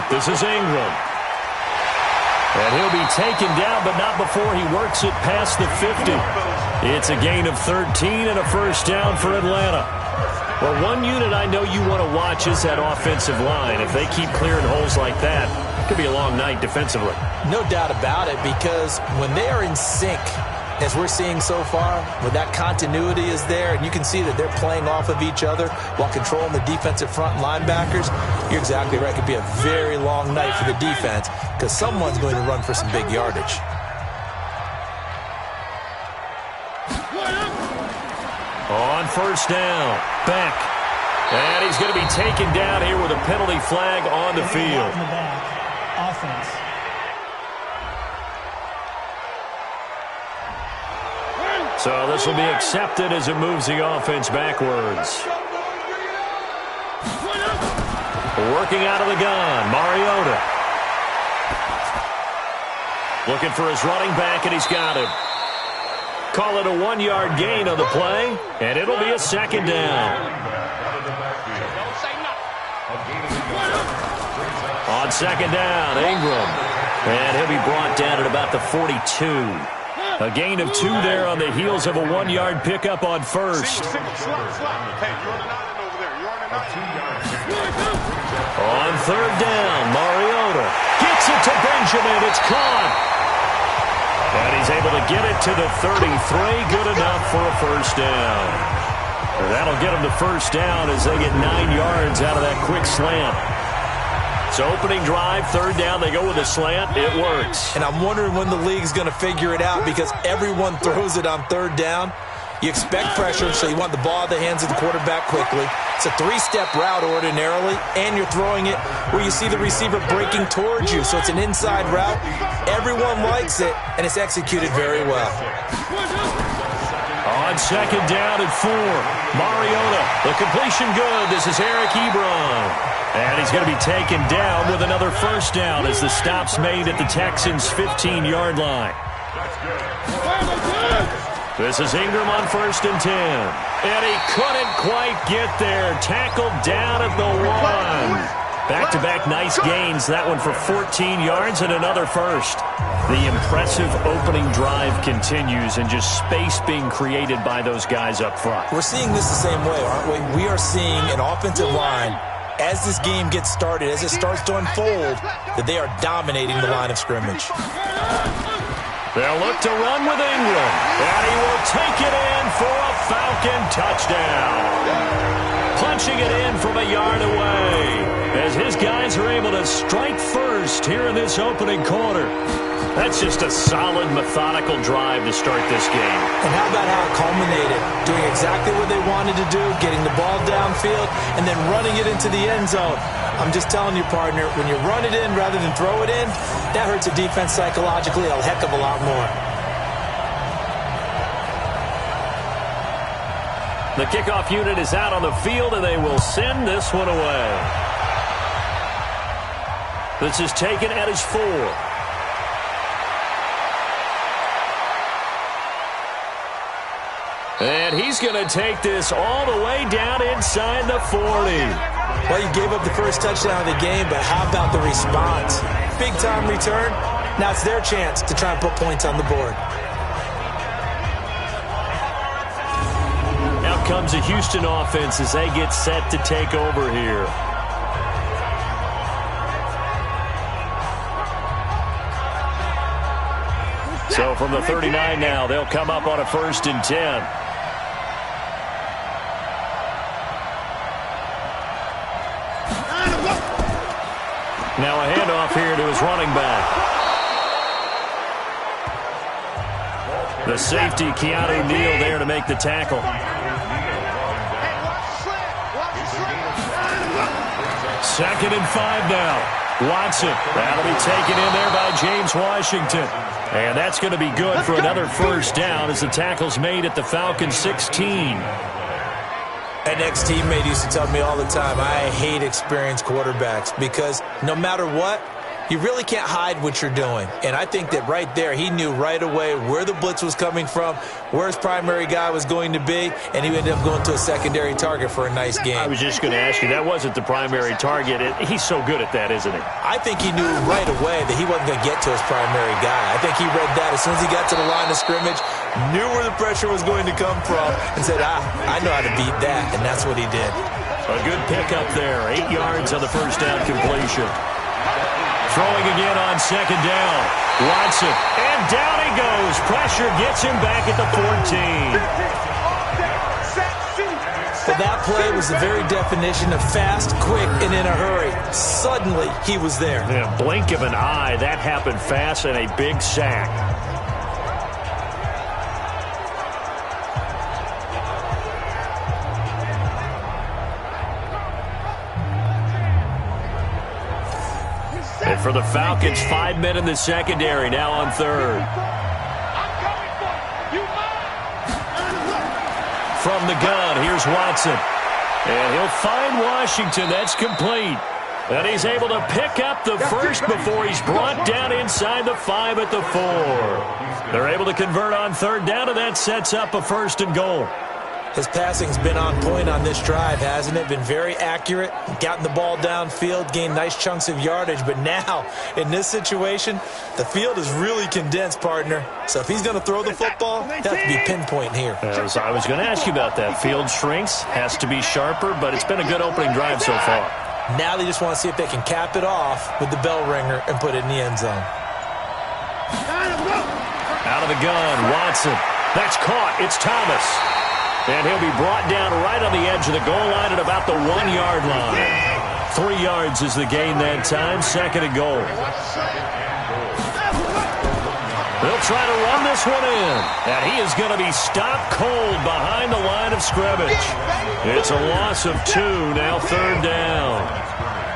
This is Ingram. And he'll be taken down, but not before he works it past the 50. It's a gain of 13 and a first down for Atlanta. Well, one unit I know you want to watch is that offensive line. If they keep clearing holes like that, it could be a long night defensively. No doubt about it, because when they are in sync, as we're seeing so far, where that continuity is there, and you can see that they're playing off of each other while controlling the defensive front linebackers, you're exactly right. It could be a very long night for the defense because someone's going to run for some big yardage. On first down, Beck. And he's going to be taken down here with a penalty flag on the field. Offense. So this will be accepted as it moves the offense backwards. Working out of the gun, Mariota. Looking for his running back, and he's got him. Call it a 1-yard gain on the play, and it'll be a second down. On second down, Ingram. And he'll be brought down at about the 42. A gain of 2 there on the heels of a 1-yard pickup on first. On third down, Mariota gets it to Benjamin. It's caught. And he's able to get it to the 33. Good enough for a first down. And that'll get him to first down as they get 9 yards out of that quick slant. So opening drive, third down, they go with a slant. It works. And I'm wondering when the league's going to figure it out because everyone throws it on third down. You expect pressure, so you want the ball in the hands of the quarterback quickly. It's a 3-step route ordinarily, and you're throwing it where you see the receiver breaking towards you. So it's an inside route. Everyone likes it, and it's executed very well. On second down and 4, Mariota. The completion good. This is Eric Ebron. And he's going to be taken down with another first down as the stop's made at the Texans' 15-yard line. This is Ingram on first and 10. And he couldn't quite get there. Tackled down at the 1. Back-to-back nice gains. That one for 14 yards and another first. The impressive opening drive continues and just space being created by those guys up front. We're seeing this the same way, aren't we? We are seeing an offensive line, as this game gets started, as it starts to unfold, that they are dominating the line of scrimmage. They'll look to run with Ingram, and he will take it in for a Falcon touchdown. Punching it in from a yard away as his guys are able to strike first here in this opening quarter. That's just a solid, methodical drive to start this game. And how about how it culminated? Doing exactly what they wanted to do, getting the ball downfield, and then running it into the end zone. I'm just telling you, partner, when you run it in rather than throw it in, that hurts a defense psychologically a heck of a lot more. The kickoff unit is out on the field, and they will send this one away. This is taken at his 4. And he's going to take this all the way down inside the 40. Well, you gave up the first touchdown of the game, but how about the response? Big-time return. Now it's their chance to try and put points on the board. Out comes the Houston offense as they get set to take over here. So from the 39 now, they'll come up on a first and 10. Now a handoff here to his running back. The safety, Keanu Neal, there to make the tackle. Second and 5 now. Watson, that'll be taken in there by James Washington. And that's going to be good for another first down as the tackle's made at the Falcons' 16. An ex-teammate used to tell me all the time, I hate experienced quarterbacks because no matter what, You really can't hide what you're doing. And I think that right there, he knew right away where the blitz was coming from, where his primary guy was going to be, and he ended up going to a secondary target for a nice game. I was just going to ask you, that wasn't the primary target. He's so good at that, isn't he? I think he knew right away that he wasn't going to get to his primary guy. I think he read that as soon as he got to the line of scrimmage, knew where the pressure was going to come from, and said, I know how to beat that, and that's what he did. A good pickup there, 8 yards on the first down completion. Throwing again on second down. Watson, and down he goes. Pressure gets him back at the 14. Well, that play was the very definition of fast, quick, and in a hurry. Suddenly, he was there. In a blink of an eye, that happened fast, and a big sack. And for the Falcons, 5 men in the secondary, now on third. From the gun, here's Watson. And he'll find Washington. That's complete. And he's able to pick up the first before he's brought down inside the 5 at the 4. They're able to convert on third down, and that sets up a 1st and goal. His passing's been on point on this drive, hasn't it? Been very accurate, gotten the ball downfield, gained nice chunks of yardage. But now, in this situation, the field is really condensed, partner. So if he's going to throw the football, he'll have to be pinpoint here. As I was going to ask you about that. Field shrinks, has to be sharper, but it's been a good opening drive so far. Now they just want to see if they can cap it off with the bell ringer and put it in the end zone. Out of the gun, Watson. That's caught. It's Thomas. And he'll be brought down right on the edge of the goal line at about the 1-yard line. 3 yards is the gain that time. 2nd and goal. They'll try to run this one in. And he is going to be stopped cold behind the line of scrimmage. It's a loss of 2. Now 3rd down.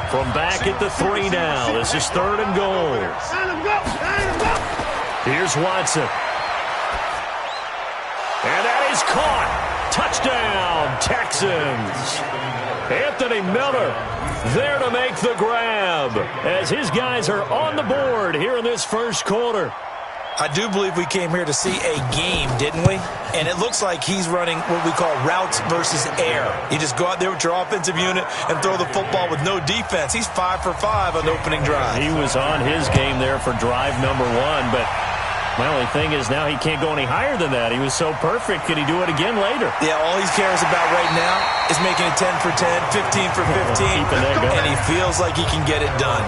From back at the 3 now. This is 3rd and goal. Here's Watson. And that is caught. Touchdown, Texans. Anthony Miller there to make the grab as his guys are on the board here in this first quarter. I do believe we came here to see a game, didn't we? And it looks like he's running what we call routes versus air. You just go out there with your offensive unit and throw the football with no defense. He's 5 for 5 on the opening drive. He was on his game there for drive number 1, but my only thing is now he can't go any higher than that. He was so perfect. Can he do it again later? Yeah, all he cares about right now is making it 10 for 10, 15 for 15, and he feels like he can get it done.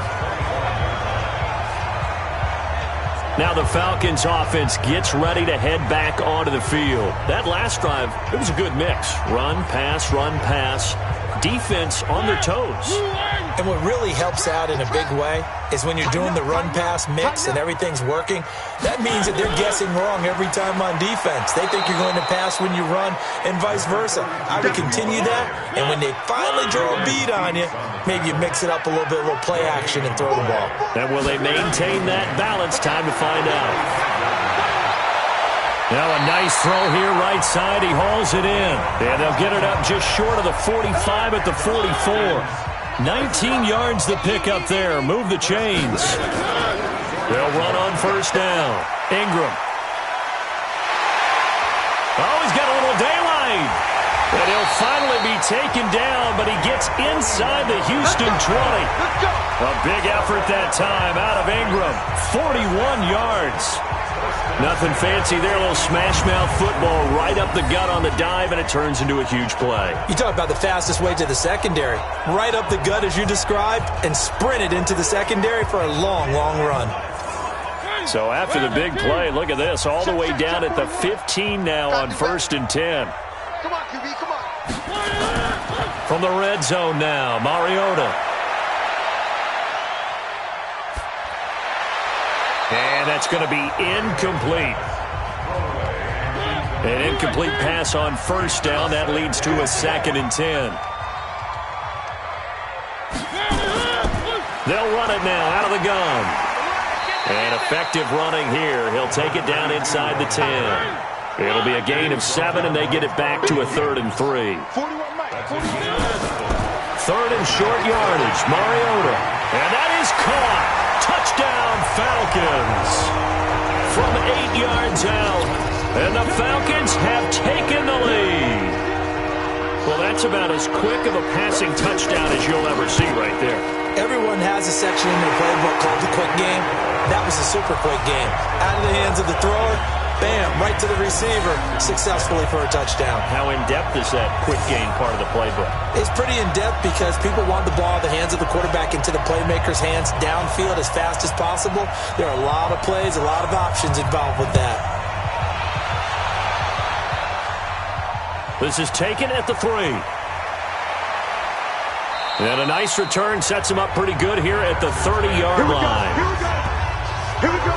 Now the Falcons offense gets ready to head back onto the field. That last drive, it was a good mix. Run, pass, defense on their toes. And what really helps out in a big way is when you're doing the run-pass mix and everything's working, that means that they're guessing wrong every time on defense. They think you're going to pass when you run and vice versa. I would continue that, and when they finally draw a bead on you, maybe you mix it up a little bit, a little play action and throw the ball. And will they maintain that balance? Time to find out. Now a nice throw here right side. He hauls it in. And they'll get it up just short of the 45 at the 44. 19 yards to pick up there. Move the chains. They'll run on first down. Ingram. Oh, he's got a little daylight. And he'll finally be taken down, but he gets inside the Houston 20. A big effort that time out of Ingram. 41 yards. Nothing fancy there, a little smash-mouth football right up the gut on the dive, and it turns into a huge play. You talk about the fastest way to the secondary. Right up the gut as you described, and sprinted into the secondary for a long, long run. So after the big play, look at this, all the way down at the 15 now on 1st and 10. Come on, QB, come on. From the red zone now, Mariota. And that's going to be incomplete. An incomplete pass on first down. That leads to a 2nd and 10. They'll run it now out of the gun. And effective running here. He'll take it down inside the 10. It'll be a gain of 7, and they get it back to a 3rd and 3. 3rd and short yardage. Mariota. And that is caught. 8 yards out, and the Falcons have taken the lead. Well, that's about as quick of a passing touchdown as you'll ever see right there. Everyone has a section in their playbook called the quick game. That was a super quick game. Out of the hands of the thrower, bam, right to the receiver, successfully for a touchdown. How in-depth is that quick game part of the playbook? It's pretty in-depth because people want the ball in the hands of the quarterback into the playmaker's hands downfield as fast as possible. There are a lot of plays, a lot of options involved with that. This is taken at the 3. And a nice return sets him up pretty good here at the 30-yard line. Here we go.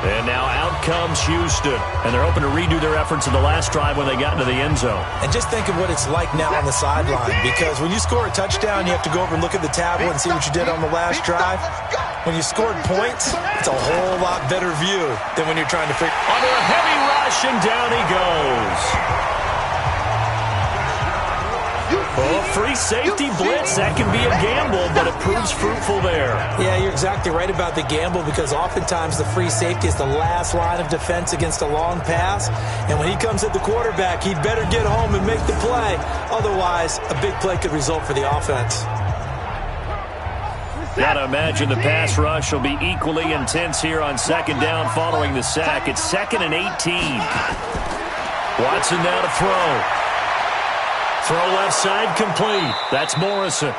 And now out comes Houston. And they're hoping to redo their efforts in the last drive when they got into the end zone. And just think of what it's like now on the sideline. Because when you score a touchdown, you have to go over and look at the tablet and see what you did on the last drive. When you scored points, it's a whole lot better view than when you're trying to figure. Under a heavy rush, and down he goes. Oh, free safety blitz. That can be a gamble, but it proves fruitful there. Yeah, you're exactly right about the gamble because oftentimes the free safety is the last line of defense against a long pass. And when he comes at the quarterback, he'd better get home and make the play. Otherwise, a big play could result for the offense. Gotta imagine the pass rush will be equally intense here on second down following the sack. It's 2nd and 18. Watson now to throw. Throw left side complete. That's Morrison.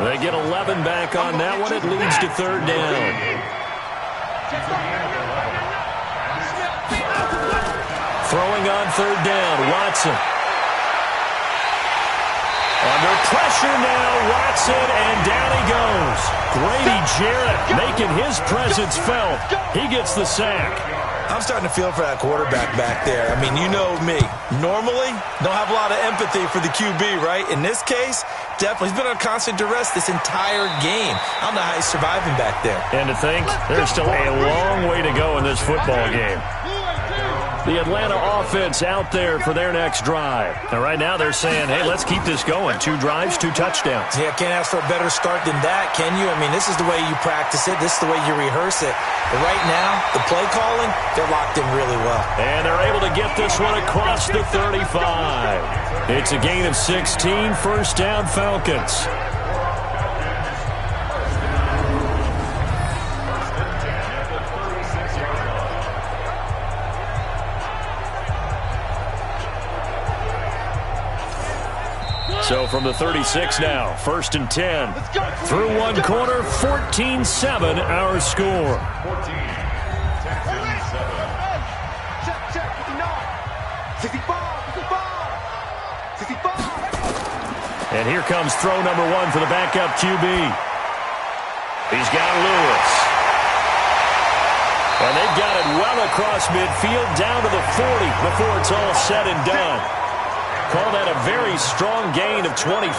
They get 11 back on that one. It leads to 3rd down. Throwing on 3rd down, Watson. Under pressure now, Watson, and down he goes. Grady Jarrett making his presence felt. He gets the sack. I'm starting to feel for that quarterback back there. I mean, you know me. Normally, don't have a lot of empathy for the QB, right? In this case, definitely. He's been on constant duress this entire game. I don't know how he's surviving back there. And to think, there's still a long way to go in this football game. The Atlanta offense out there for their next drive. And right now they're saying, hey, let's keep this going. 2 drives, 2 touchdowns. Yeah, can't ask for a better start than that, can you? I mean, this is the way you practice it. This is the way you rehearse it. But right now, the play calling, they're locked in really well. And they're able to get this one across the 35. It's a gain of 16, 1st down Falcons. So from the 36 now, 1st and 10. Through one quarter, 14-7 our score. And here comes throw number 1 for the backup QB. He's got Lewis. And they've got it well across midfield down to the 40 before it's all said and done. Call that a very strong gain of 24.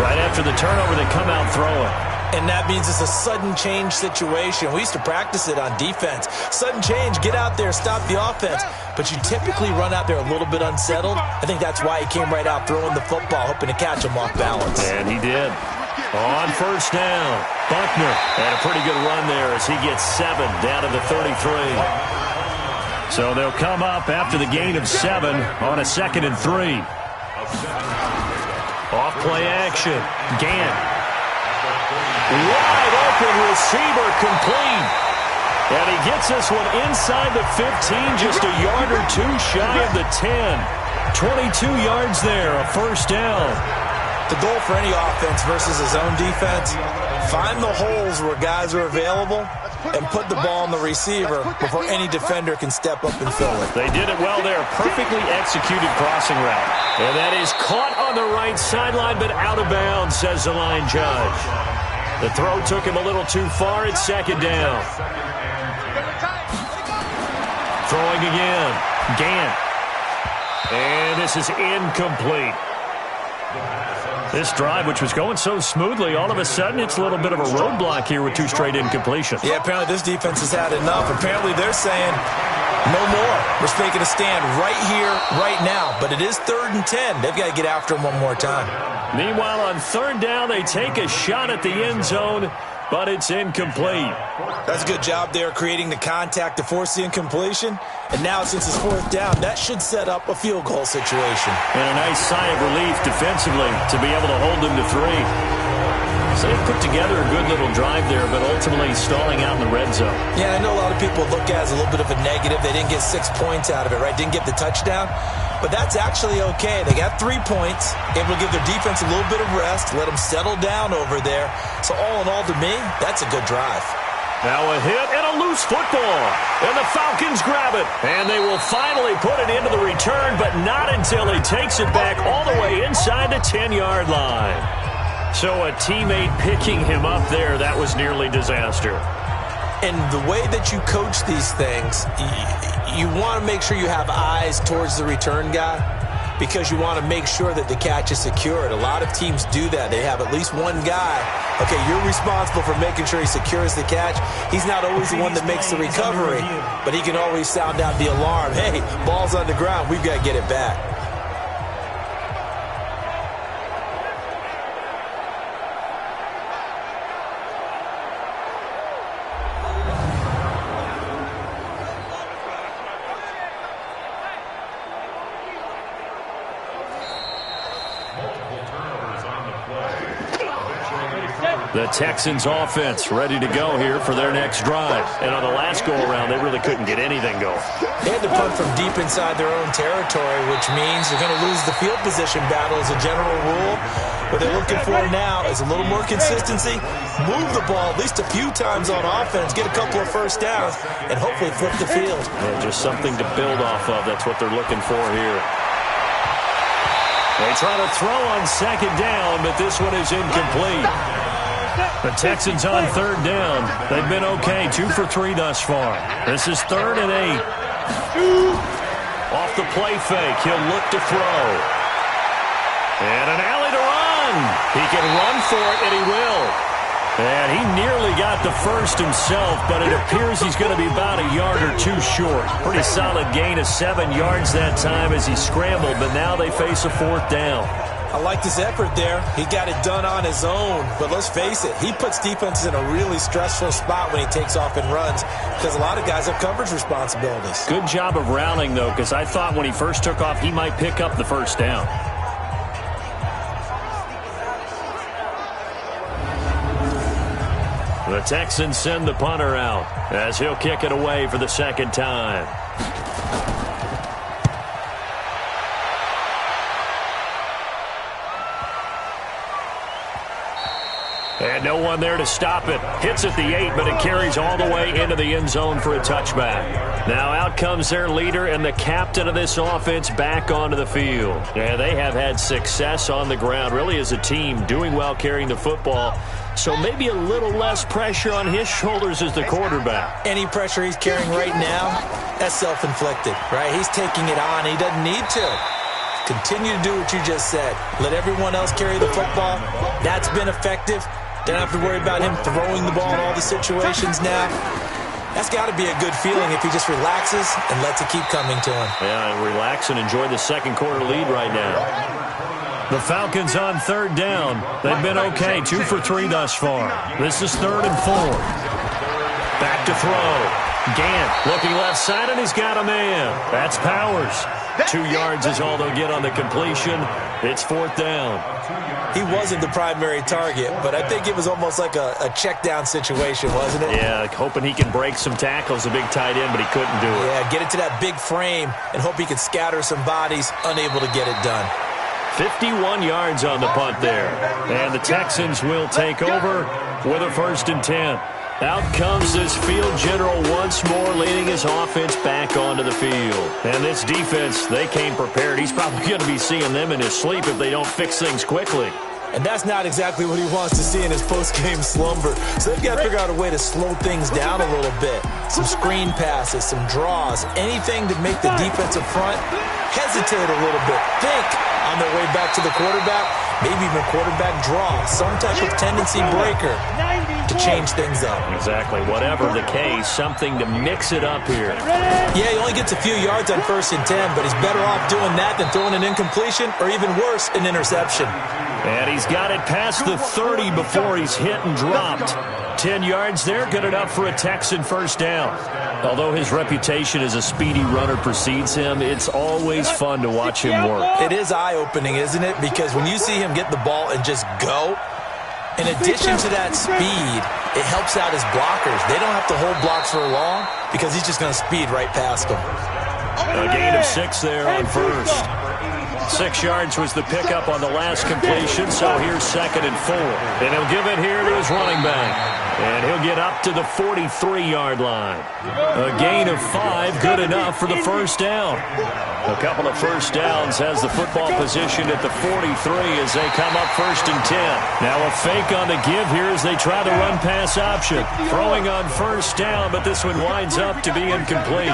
Right after the turnover, they come out throwing. And that means it's a sudden change situation. We used to practice it on defense. Sudden change, get out there, stop the offense. But you typically run out there a little bit unsettled. I think that's why he came right out throwing the football, hoping to catch him off balance. And he did. On 1st down, Buckner. And a pretty good run there as he gets 7 down to the 33. So they'll come up after the gain of 7 on a 2nd and 3. Off play action. Gant. Wide open receiver complete. And he gets this one inside the 15, just a yard or 2 shy of the 10. 22 yards there, a 1st down. The goal for any offense versus his own defense, find the holes where guys are available and put the ball on the receiver before any defender can step up and fill it. They did it well there. Perfectly executed crossing route. And that is caught on the right sideline, but out of bounds, says the line judge. The throw took him a little too far. It's 2nd down. Throwing again. Gant. And this is incomplete. This drive, which was going so smoothly, all of a sudden it's a little bit of a roadblock here with 2 straight incompletions. Yeah, apparently this defense has had enough. Apparently they're saying, no more. We're taking a stand right here, right now. But it is 3rd and 10. They've got to get after him one more time. Meanwhile, on 3rd down, they take a shot at the end zone. but it's incomplete. That's a good job there creating the contact to force the incompletion. And now since it's fourth down, that should set up a field goal situation. And a nice sigh of relief defensively to be able to hold them to 3. So they put together a good little drive there, but ultimately stalling out in the red zone. Yeah, I know a lot of people look at it as a little bit of a negative. They didn't get 6 points out of it, right? Didn't get the touchdown. But that's actually okay. They got 3 points, able to give their defense a little bit of rest, let them settle down over there. So all in all, to me, that's a good drive. Now a hit and a loose football. And the Falcons grab it. And they will finally put it into the return, but not until he takes it back all the way inside the 10-yard line. So a teammate picking him up there, that was nearly disaster. And the way that you coach these things, you want to make sure you have eyes towards the return guy because you want to make sure that the catch is secured. A lot of teams do that. They have at least one guy. Okay, you're responsible for making sure he secures the catch. He's not always the one that makes the recovery, but he can always sound out the alarm. Hey, ball's on the ground. We've got to get it back. The Texans offense ready to go here for their next drive. And on the last go-around, they really couldn't get anything going. They had to punt from deep inside their own territory, which means they're going to lose the field position battle as a general rule. What they're looking for now is a little more consistency, move the ball at least a few times on offense, get a couple of first downs, and hopefully flip the field. Yeah, just something to build off of. That's what they're looking for here. They try to throw on second down, but this one is incomplete. The Texans on third down. They've been okay, 2 for 3 thus far. This is 3rd and 8. Off the play fake, he'll look to throw. And an alley to run. He can run for it, and he will. And he nearly got the first himself, but it appears he's going to be about a yard or 2 short. Pretty solid gain of 7 yards that time as he scrambled, but now they face a 4th down. I liked his effort there. He got it done on his own. But let's face it, he puts defenses in a really stressful spot when he takes off and runs because a lot of guys have coverage responsibilities. Good job of rallying, though, because I thought when he first took off, he might pick up the first down. The Texans send the punter out as he'll kick it away for the 2nd time. And no one there to stop it. Hits at the 8, but it carries all the way into the end zone for a touchback. Now out comes their leader and the captain of this offense back onto the field. Yeah, they have had success on the ground, really as a team, doing well carrying the football. So maybe a little less pressure on his shoulders as the quarterback. Any pressure he's carrying right now, that's self-inflicted, right? He's taking it on. He doesn't need to. Continue to do what you just said. Let everyone else carry the football. That's been effective. Don't have to worry about him throwing the ball in all the situations now. That's got to be a good feeling if he just relaxes and lets it keep coming to him. Yeah, and relax and enjoy the second quarter lead right now. The Falcons on third down. They've been okay, 2 for 3 thus far. This is 3rd and 4. Back to throw. Gant looking left side, and he's got a man. That's Powers. 2 yards is all they'll get on the completion. It's 4th down. He wasn't the primary target, but I think it was almost like a check down situation, wasn't it? Yeah, hoping he can break some tackles, a big tight end, but he couldn't do it. Yeah, get it to that big frame and hope he could scatter some bodies, unable to get it done. 51 yards on the punt there. And the Texans will take over with a 1st and 10. Out comes this field general once more, leading his offense back onto the field. And this defense, they came prepared. He's probably going to be seeing them in his sleep if they don't fix things quickly. And that's not exactly what he wants to see in his post-game slumber. So they've got to figure out a way to slow things down a little bit. Some screen passes, some draws, anything to make the defensive front hesitate a little bit. Think on their way back to the quarterback, maybe even quarterback draw, some type of tendency breaker to change things up. Exactly. Whatever the case, something to mix it up here. Yeah, he only gets a few yards on 1st and 10, but he's better off doing that than throwing an incompletion or even worse, an interception. And he's got it past the 30 before he's hit and dropped. 10 yards there, good enough for a Texan first down. Although his reputation as a speedy runner precedes him, it's always fun to watch him work. It is eye-opening, isn't it? Because when you see him get the ball and just go, in addition to that speed, it helps out his blockers. They don't have to hold blocks for long because he's just going to speed right past them. A gain of 6 there on first. 6 yards was the pickup on the last completion, so here's 2nd and 4. And he'll give it here to his running back. And he'll get up to the 43-yard line. A gain of 5, good enough for the first down. A couple of first downs has the football position at the 43 as they come up 1st and 10. Now a fake on the give here as they try the run-pass option. Throwing on first down, but this one winds up to be incomplete.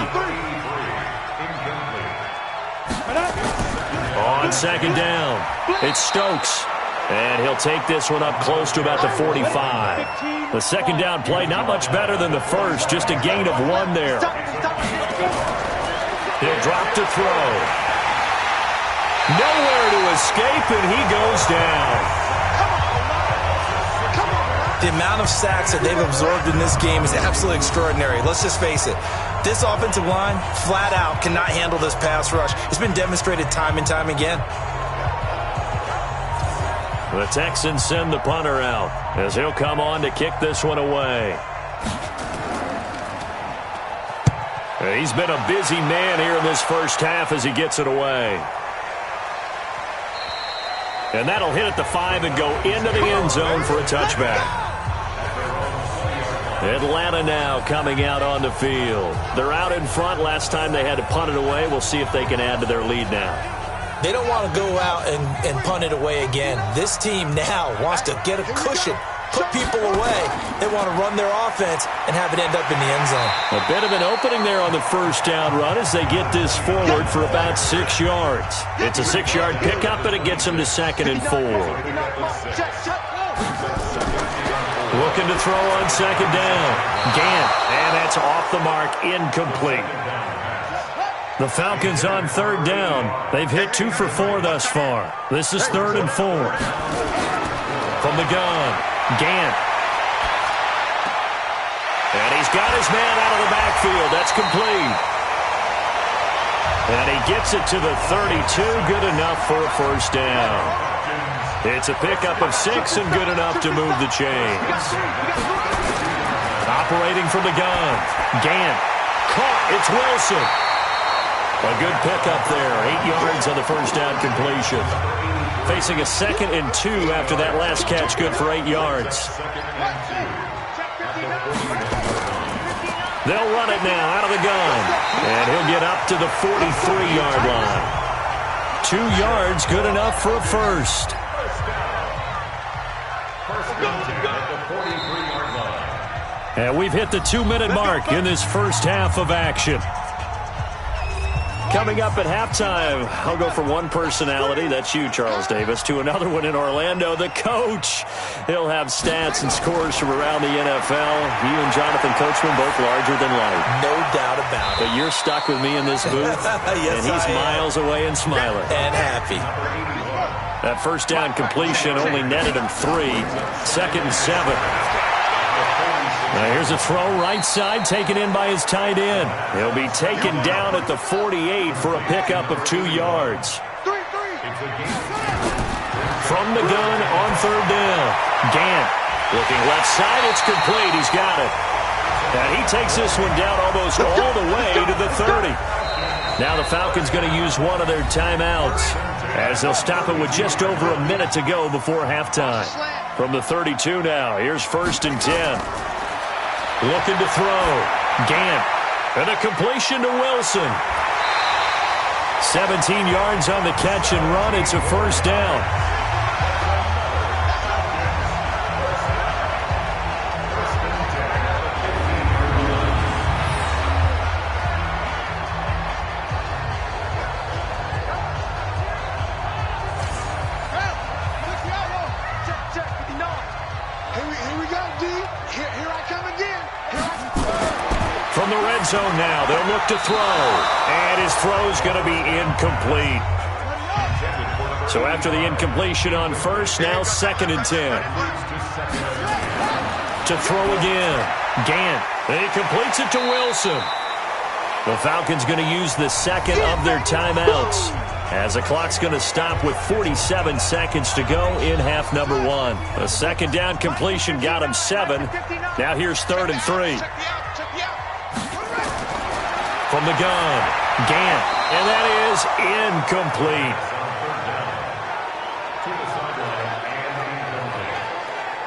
On 2nd down, it's Stokes. And he'll take this one up close to about the 45. The 2nd down play, not much better than the first, just a gain of 1 there. He'll drop to throw. Nowhere to escape, and he goes down. The amount of sacks that they've absorbed in this game is absolutely extraordinary. Let's just face it. This offensive line, flat out, cannot handle this pass rush. It's been demonstrated time and time again. The Texans send the punter out as he'll come on to kick this one away. He's been a busy man here in this first half as he gets it away. And that'll hit at the 5 and go into the end zone for a touchback. Atlanta now coming out on the field. They're out in front. Last time they had to punt it away. We'll see if they can add to their lead now. They don't want to go out and punt it away again. This team now wants to get a cushion, put people away. They want to run their offense and have it end up in the end zone. A bit of an opening there on the first down run as they get this forward for about 6 yards. It's a 6-yard pickup, and it gets them to 2nd and 4. Looking to throw on 2nd down. Gant, and that's off the mark, incomplete. The Falcons on 3rd down. They've hit 2 for 4 thus far. This is 3rd and 4. From the gun, Gant. And he's got his man out of the backfield. That's complete. And he gets it to the 32. Good enough for a first down. It's a pickup of 6 and good enough to move the chains. Operating from the gun, Gant. Caught. It's Wilson. A good pickup there. 8 yards on the first down completion. Facing a 2nd and 2 after that last catch, good for 8 yards. They'll run it now out of the gun. And he'll get up to the 43-yard line. 2 yards, good enough for a first. And we've hit the 2-minute mark in this first half of action. Coming up at halftime, I'll go from one personality, that's you, Charles Davis, to another one in Orlando, the coach. He'll have stats and scores from around the NFL. You and Jonathan Coachman both larger than life. No doubt about it. But you're stuck with me in this booth, yes, and he's miles away and smiling. And happy. That first down completion only netted him 3. 2nd and 7. Now here's a throw right side taken in by his tight end. He'll be taken down at the 48 for a pickup of 2 yards. From the gun on 3rd down. Gant looking left side. It's complete. He's got it. And he takes this one down almost all the way to the 30. Now the Falcons going to use one of their timeouts as they'll stop it with just over a minute to go before halftime. From the 32 now, here's 1st and 10. Looking to throw. Gant. And a completion to Wilson. 17 yards on the catch and run. It's a first down. From the red zone now, they'll look to throw. And his throw's going to be incomplete. So So after the incompletion on first, now 2nd and 10. To throw again. Gant. He completes it to Wilson. The Falcons going to use the second of their timeouts, as the clock's going to stop with 47 seconds to go in half number 1. A second down completion got him 7. Now here's 3rd and 3. From the gun, Gant, and that is incomplete.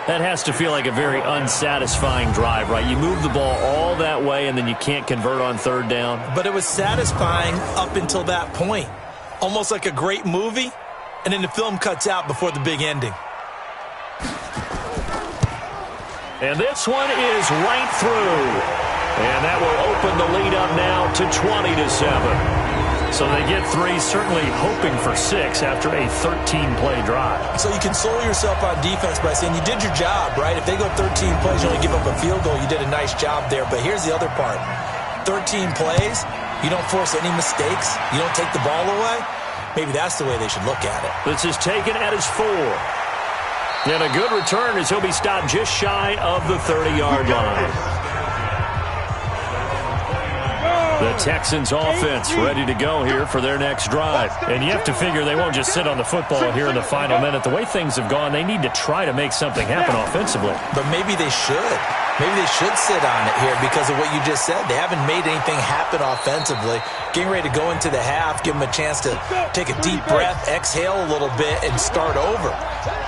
That has to feel like a very unsatisfying drive, right? You move the ball all that way, and then you can't convert on 3rd down. But it was satisfying up until that point. Almost like a great movie, and then the film cuts out before the big ending. And this one is right through. And that will open the lead up now to 20-7. So they get 3, certainly hoping for 6 after a 13-play drive. So you console yourself on defense by saying you did your job, right? If they go 13 plays, you only give up a field goal, you did a nice job there. But here's the other part. 13 plays, you don't force any mistakes, you don't take the ball away. Maybe that's the way they should look at it. This is taken at his 4. And a good return as he'll be stopped just shy of the 30-yard line. The Texans offense ready to go here for their next drive. And you have to figure they won't just sit on the football here in the final minute. The way things have gone, they need to try to make something happen offensively. But maybe they should. Maybe they should sit on it here because of what you just said. They haven't made anything happen offensively. Getting ready to go into the half, give them a chance to take a deep breath, exhale a little bit, and start over.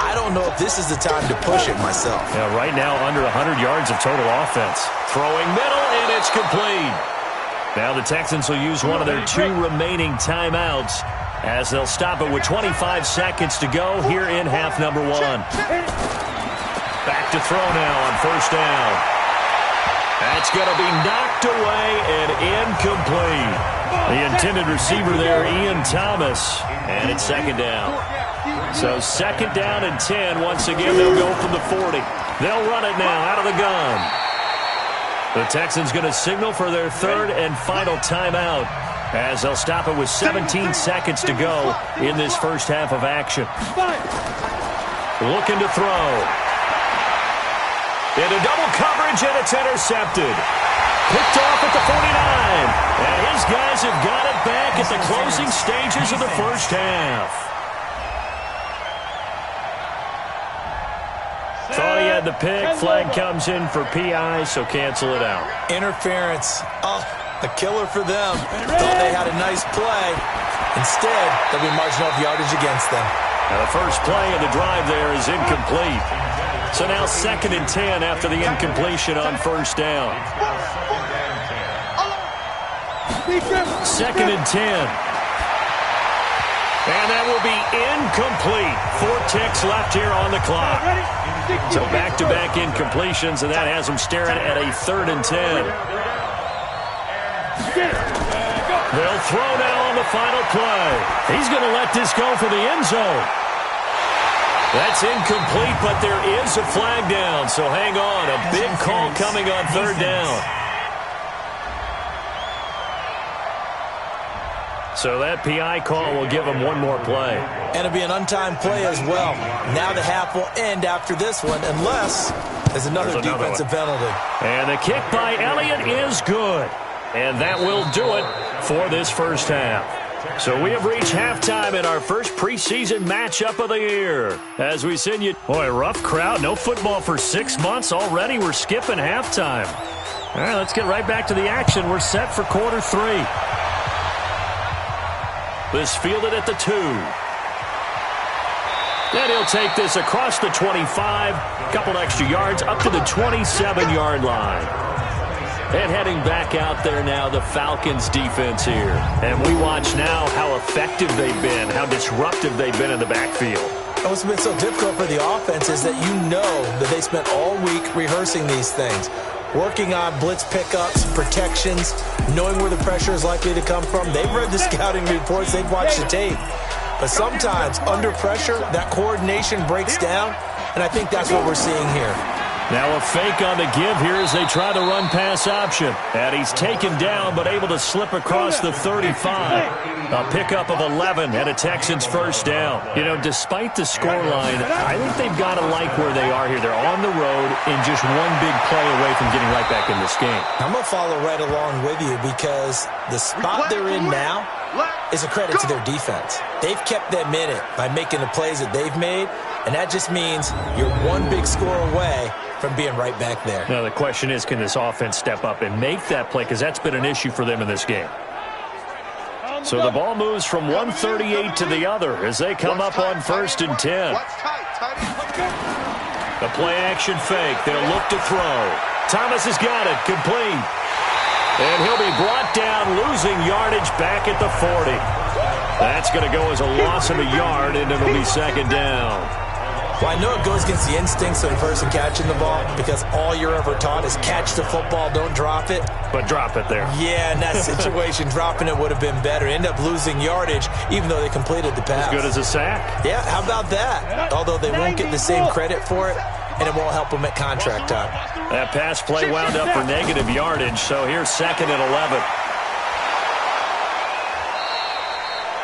I don't know if this is the time to push it myself. Yeah, right now under 100 yards of total offense. Throwing middle, and it's complete. Now the Texans will use one of their 2 remaining timeouts as they'll stop it with 25 seconds to go here in half number 1. Back to throw now on 1st down. That's going to be knocked away and incomplete. The intended receiver there, Ian Thomas, and it's 2nd down. So 2nd down and 10. Once again, they'll go from the 40. They'll run it now out of the gun. The Texans going to signal for their 3rd and final timeout as they'll stop it with 17 seconds to go in this first half of action. Looking to throw. Into double coverage, and it's intercepted. Picked off at the 49. And his guys have got it back at the closing stages of the first half. Thought he had the pick. Flag comes in for PI, so cancel it out. Interference. Oh, a killer for them. Thought they had a nice play. Instead, they'll be marching off yardage against them. Now the first play of the drive there is incomplete. So now 2nd and 10 after the incompletion on 1st down. 2nd and 10. And that will be incomplete. 4 ticks left here on the clock. So back-to-back incompletions, and that has them staring at a 3rd and 10. They'll throw now on the final play. He's going to let this go for the end zone. That's incomplete, but there is a flag down, so hang on. A big call coming on 3rd down. So that PI call will give him one more play. And it'll be an untimed play as well. Now the half will end after this one, unless there's another defensive penalty. And the kick by Elliott is good. And that will do it for this first half. So we have reached halftime in our first preseason matchup of the year. As we send you, boy, rough crowd, no football for 6 months already. We're skipping halftime. All right, let's get right back to the action. We're set for quarter 3. This fielded at the 2. Then he'll take this across the 25, couple extra yards up to the 27-yard line. And heading back out there now, the Falcons defense here. And we watch now how effective they've been, how disruptive they've been in the backfield. And what's been so difficult for the offense is that you know that they spent all week rehearsing these things, working on blitz pickups, protections, knowing where the pressure is likely to come from. They've read the scouting reports. They've watched the tape. But sometimes, under pressure, that coordination breaks down, and I think that's what we're seeing here. Now a fake on the give here as they try the run-pass option. And he's taken down but able to slip across the 35. A pickup of 11 and a Texans first down. You know, despite the scoreline, I think they've got to like where they are here. They're on the road and just one big play away from getting right back in this game. I'm going to follow right along with you because the spot they're in now is a credit to their defense. They've kept them in it by making the plays that they've made, and that just means you're one big score away from being right back there. Now the question is, can this offense step up and make that play? Because that's been an issue for them in this game. So the ball moves from 138 to the other as they come up on 1st and 10. The play-action fake. They'll look to throw. Thomas has got it. Complete. And he'll be brought down, losing yardage back at the 40. That's going to go as a loss of a yard, and it'll be 2nd down. Well, I know it goes against the instincts of the person catching the ball because all you're ever taught is catch the football, don't drop it. But drop it there. Yeah, in that situation, dropping it would have been better. End up losing yardage even though they completed the pass. As good as a sack. Yeah, how about that? Although they won't get the same credit for it, and it won't help them at contract time. That pass play wound up for negative yardage, so here's 2nd and 11.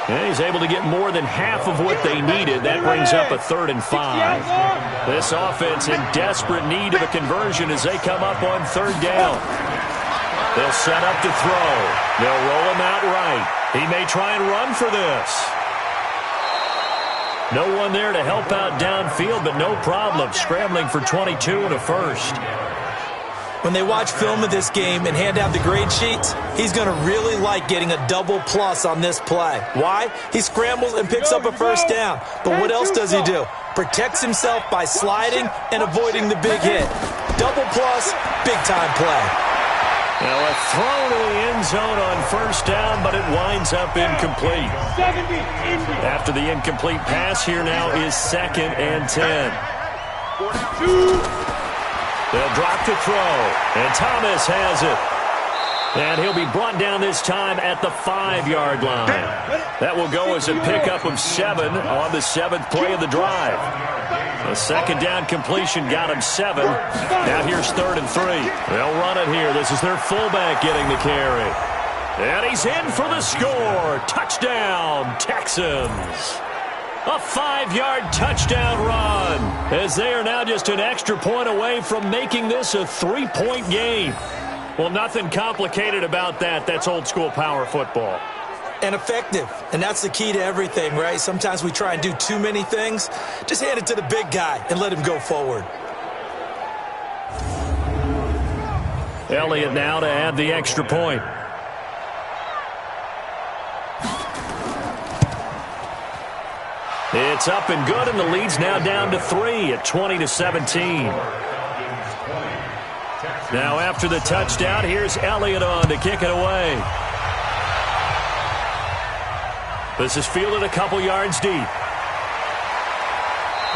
And he's able to get more than half of what they needed. That brings up a 3rd and 5. This offense in desperate need of a conversion as they come up on 3rd down. They'll set up to throw. They'll roll him out right. He may try and run for this. No one there to help out downfield, but no problem. Scrambling for 22 and a first. When they watch film of this game and hand out the grade sheets, he's going to really like getting a double plus on this play. Why? He scrambles and picks up a first down. But what else does he do? Protects himself by sliding and avoiding the big hit. Double plus, big-time play. Now a throw to the end zone on 1st down, but it winds up incomplete. After the incomplete pass, here now is 2nd and 10. They'll drop to throw, and Thomas has it. And he'll be brought down this time at the 5-yard line. That will go as a pickup of 7 on the 7th play of the drive. A 2nd down completion got him 7. Now here's 3rd and 3. They'll run it here. This is their fullback getting the carry. And he's in for the score. Touchdown, Texans. A 5-yard touchdown run as they are now just an extra point away from making this a 3-point game. Well, nothing complicated about that. That's old-school power football. And effective. And that's the key to everything, right? Sometimes we try and do too many things. Just hand it to the big guy and let him go forward. Elliott now to add the extra point. It's up and good, and the lead's now down to 3 at 20-17. Now after the touchdown, here's Elliott on to kick it away. This is fielded a couple yards deep.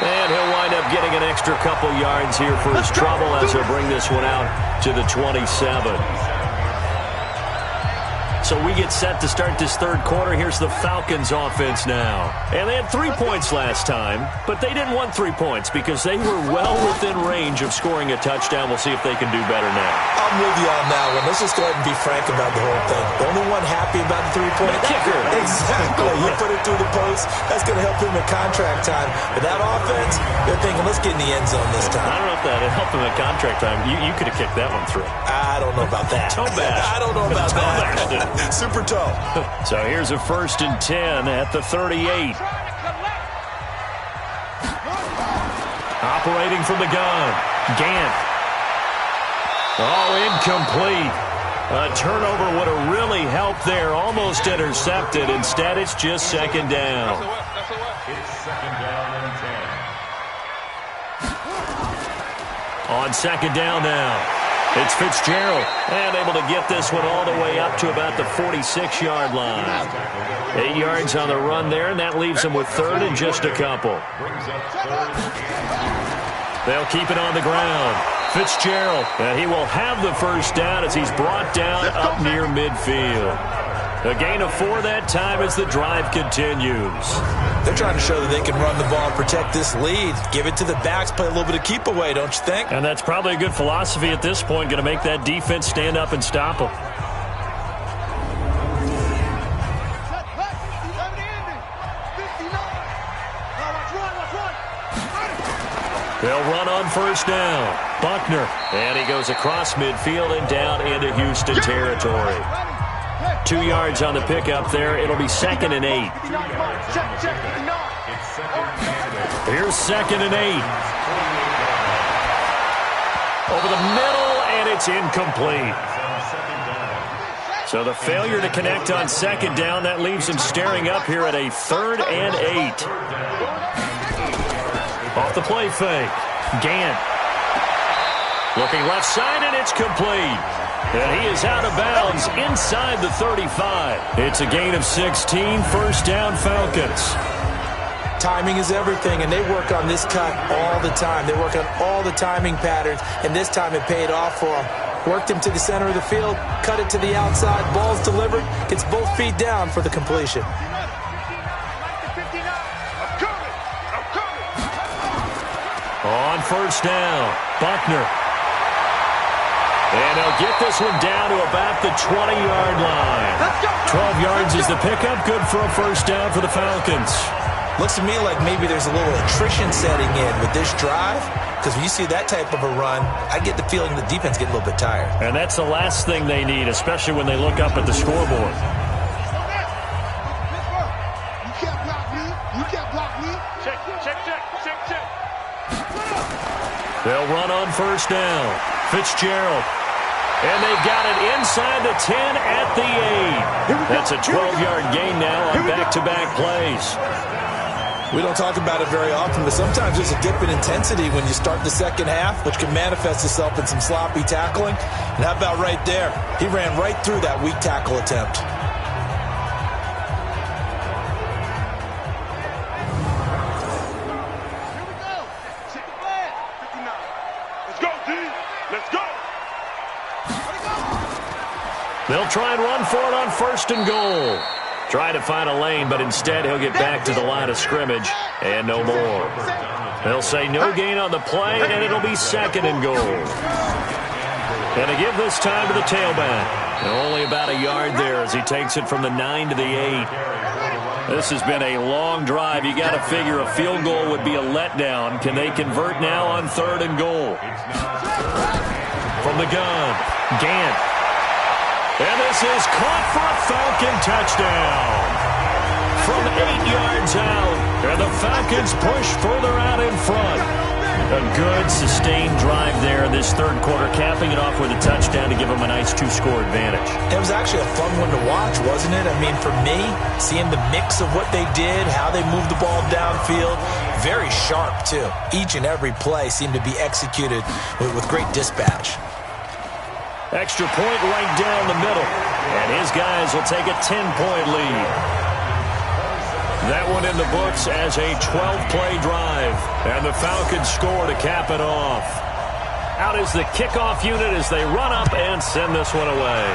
And he'll wind up getting an extra couple yards here for his trouble as he'll bring this one out to the 27. So we get set to start this 3rd quarter. Here's the Falcons offense now. And they had 3 points last time, but they didn't want 3 points because they were well within range of scoring a touchdown. We'll see if they can do better now. I'm with you on that one. Let's just go ahead and be frank about the whole thing. The only one happy about the 3-point kicker. Exactly. You put it through the post. That's going to help him at contract time. But that offense, they're thinking, let's get in the end zone this time. I don't know if that helped him at contract time. You could have kicked that one through. I don't know about that. Toe bash. I don't know about Toe that. bashed it. Super toe. So here's a 1st and 10 at the 38. Operating from the gun. Gant. Oh, incomplete. A turnover would have really helped there. Almost intercepted. Instead, it's just 2nd down. It's 2nd down and 10. On 2nd down now. It's Fitzgerald, and able to get this one all the way up to about the 46-yard line. 8 yards on the run there, and that leaves them with 3rd and just a couple. They'll keep it on the ground. Fitzgerald, and he will have the 1st down as he's brought down up near midfield. A gain of 4 that time as the drive continues. They're trying to show that they can run the ball and protect this lead. Give it to the backs, play a little bit of keep away, don't you think? And that's probably a good philosophy at this point, going to make that defense stand up and stop them. They'll run on first down. Buckner, and he goes across midfield and down into Houston territory. 2 yards on the pickup there. It'll be 2nd and 8. Here's 2nd and 8. Over the middle, and it's incomplete. So the failure to connect on 2nd down, that leaves him staring up here at a 3rd and 8. Off the play fake. Gant. Looking left side, and it's complete. And he is out of bounds inside the 35. It's a gain of 16, first down Falcons. Timing is everything, and they work on this cut all the time. They work on all the timing patterns, and this time it paid off for him. Worked him to the center of the field, cut it to the outside, ball's delivered, gets both feet down for the completion. On first down, Buckner. And they'll get this one down to about the 20-yard line. 12 yards is the pickup. Good for a first down for the Falcons. Looks to me like maybe there's a little attrition setting in with this drive, because when you see that type of a run, I get the feeling the defense get a little bit tired. And that's the last thing they need, especially when they look up at the scoreboard. You can't block me. You can't block me. Check. They'll run on first down. Fitzgerald. And they've got it inside the 10 at the 8. That's a 12-yard gain now on back-to-back plays. We don't talk about it very often, but sometimes there's a dip in intensity when you start the second half, which can manifest itself in some sloppy tackling. And how about right there? He ran right through that weak tackle attempt. They'll try and run for it on first and goal. Try to find a lane, but instead he'll get back to the line of scrimmage and no more. They'll say no gain on the play, and it'll be 2nd and goal. And to give this time to the tailback. Only about a yard there as he takes it from the 9 to the 8. This has been a long drive. You got to figure a field goal would be a letdown. Can they convert now on 3rd and goal? From the gun, Gant. And this is caught for a Falcon touchdown. From 8 yards out. And the Falcons push further out in front. A good, sustained drive there in this third quarter, capping it off with a touchdown to give them a nice 2-score advantage. It was actually a fun one to watch, wasn't it? I mean, for me, seeing the mix of what they did, how they moved the ball downfield, very sharp, too. Each and every play seemed to be executed with great dispatch. Extra point right down the middle. And his guys will take a 10-point lead. That one in the books as a 12-play drive. And the Falcons score to cap it off. Out is the kickoff unit as they run up and send this one away.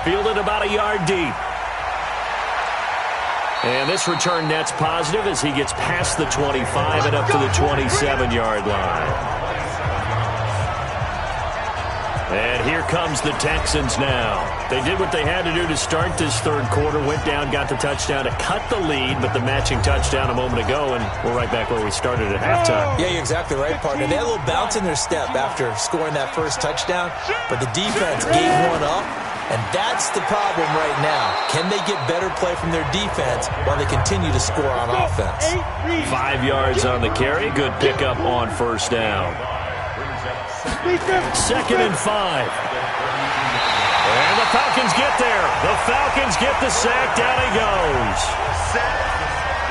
Fielded about a yard deep. And this return net's positive as he gets past the 25 and up to the 27-yard line. And here comes the Texans now. They did what they had to do to start this third quarter. Went down, got the touchdown to cut the lead, but the matching touchdown a moment ago, and we're right back where we started at halftime. Yeah, you're exactly right, partner. They had a little bounce in their step after scoring that first touchdown, but the defense gave one up, and that's the problem right now. Can they get better play from their defense while they continue to score on offense? 5 yards on the carry. Good pickup on first down. 2nd and 5. And the Falcons get there. The Falcons get the sack. Down he goes.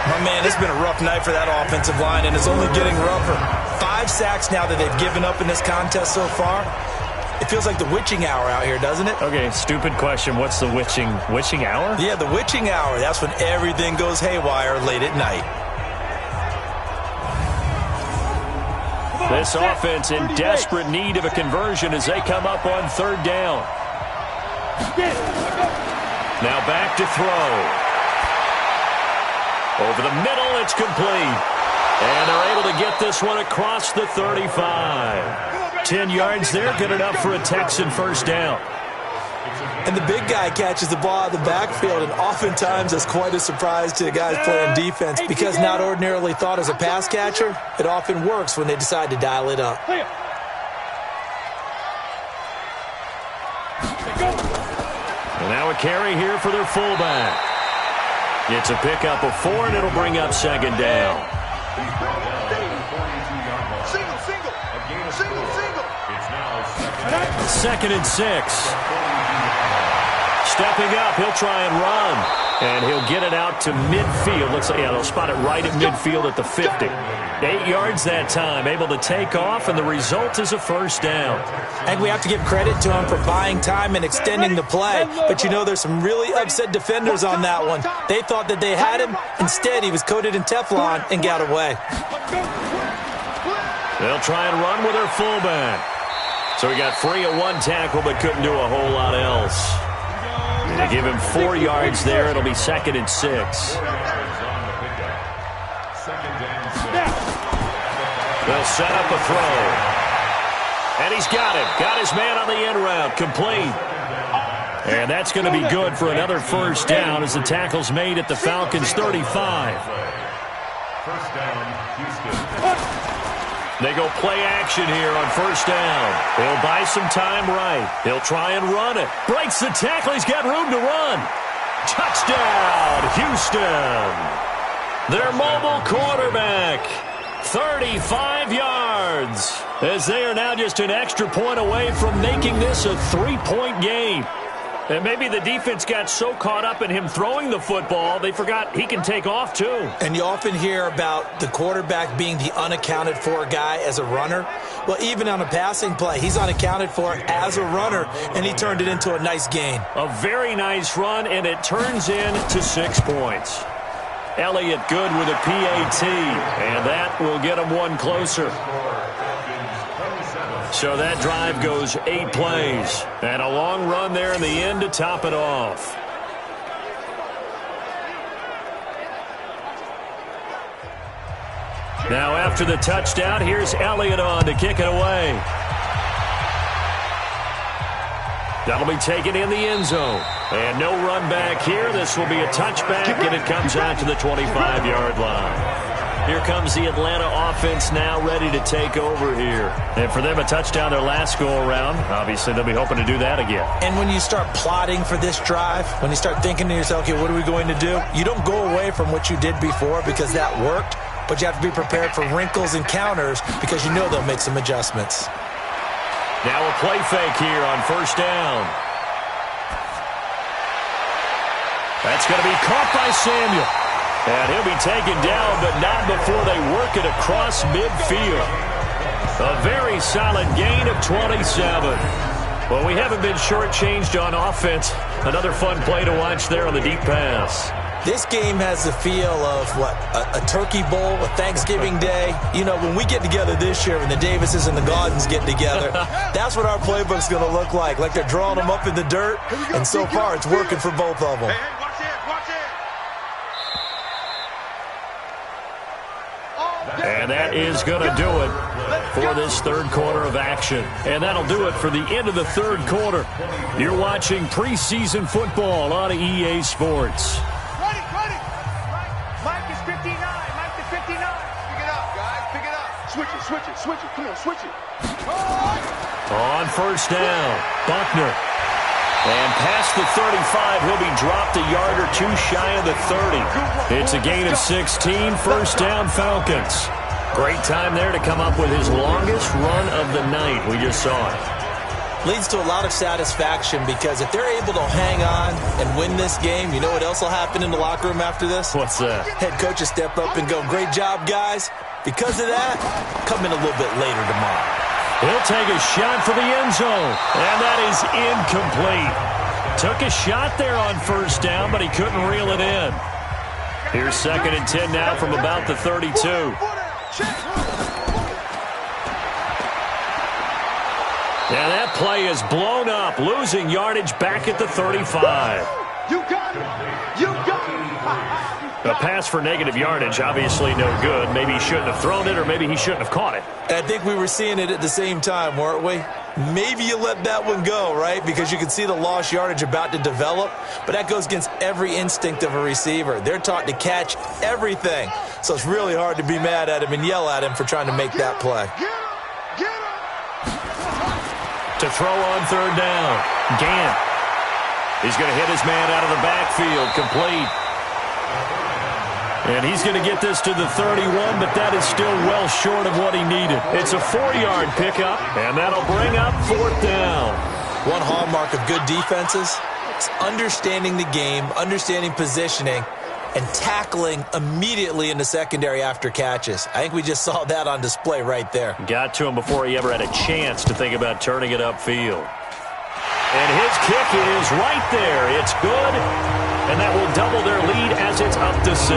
My man, it's been a rough night for that offensive line, and it's only getting rougher. 5 sacks now that they've given up in this contest so far. It feels like the witching hour out here, doesn't it? Okay, stupid question. What's the witching hour? Yeah, the witching hour. That's when everything goes haywire late at night. This offense in desperate need of a conversion as they come up on 3rd down. Now back to throw. Over the middle, it's complete. And they're able to get this one across the 35. 10 yards there, good enough for a Texan first down. And the big guy catches the ball out of the backfield, and oftentimes that's quite a surprise to the guys playing defense because not ordinarily thought as a pass catcher, it often works when they decide to dial it up. And now a carry here for their fullback. It's a pickup of 4, and it'll bring up second down. Second and 6. Stepping up, he'll try and run. And he'll get it out to midfield. Looks like, yeah, they'll spot it right at midfield at the 50. 8 yards that time, able to take off, and the result is a first down. I think we have to give credit to him for buying time and extending the play. But, you know, there's some really upset defenders on that one. They thought that they had him. Instead, he was coated in Teflon and got away. They'll try and run with their fullback. So he got free of one tackle but couldn't do a whole lot else. They give him 4 yards there. It'll be second and 6. They'll set up a throw. And he's got him. Got his man on the end route. Complete. And that's going to be good for another first down as the tackle's made at the Falcons' 35. First down, Houston. They go play action here on first down. He'll buy some time right. He'll try and run it. Breaks the tackle. He's got room to run. Touchdown, Houston. Their mobile quarterback. 35 yards. As they are now just an extra point away from making this a 3-point game. And maybe the defense got so caught up in him throwing the football, they forgot he can take off too. And you often hear about the quarterback being the unaccounted for guy as a runner. Well, even on a passing play, he's unaccounted for as a runner, and he turned it into a nice gain. A very nice run, and it turns into 6 points. Elliott good with a PAT, and that will get him one closer. So that drive goes 8 plays. And a long run there in the end to top it off. Now after the touchdown, here's Elliott on to kick it away. That'll be taken in the end zone. And no run back here. This will be a touchback, and it comes out to the 25-yard line. Here comes the Atlanta offense now ready to take over here. And for them, a touchdown their last go-around. Obviously, they'll be hoping to do that again. And when you start plotting for this drive, when you start thinking to yourself, okay, what are we going to do? You don't go away from what you did before because that worked, but you have to be prepared for wrinkles and counters because you know they'll make some adjustments. Now a play fake here on first down. That's going to be caught by Samuel. And he'll be taken down, but not before they work it across midfield. A very solid gain of 27. Well, we haven't been shortchanged on offense. Another fun play to watch there on the deep pass. This game has the feel of, what, a turkey bowl, a Thanksgiving day. You know, when we get together this year, when the Davises and the Gaudens get together, that's what our playbook's going to look like they're drawing them up in the dirt, and so far it's working for both of them. And that is going to do it for this third quarter of action. And that'll do it for the end of the third quarter. You're watching preseason football on EA Sports. Ready. Mike is 59. Mike to 59. Pick it up, guys. Pick it up. Switch it. Come on, switch it. On first down, Buckner. And past the 35, he'll be dropped a yard or two shy of the 30. It's a gain of 16, first down Falcons. Great time there to come up with his longest run of the night. We just saw it. Leads to a lot of satisfaction because if they're able to hang on and win this game, you know what else will happen in the locker room after this? What's that? Head coach will step up and go, great job, guys. Because of that, come in a little bit later tomorrow. He'll take a shot for the end zone, and that is incomplete. Took a shot there on first down, but he couldn't reel it in. Here's second and 10 now from about the 32. Yeah, that play is blown up, losing yardage back at the 35. You got it. You got it. A pass for negative yardage, obviously no good. Maybe he shouldn't have thrown it, or maybe he shouldn't have caught it. I think we were seeing it at the same time, weren't we? Maybe you let that one go, right? Because you can see the lost yardage about to develop. But that goes against every instinct of a receiver. They're taught to catch everything. So it's really hard to be mad at him and yell at him for trying to make that play. To throw on third down. Gant. He's going to hit his man out of the backfield. Complete. And he's going to get this to the 31, but that is still well short of what he needed. It's a 4-yard pickup, and that'll bring up fourth down. One hallmark of good defenses is understanding the game, understanding positioning, and tackling immediately in the secondary after catches. I think we just saw that on display right there. Got to him before he ever had a chance to think about turning it upfield. And his kick is right there. It's good, and that will double their lead as it's up to 6.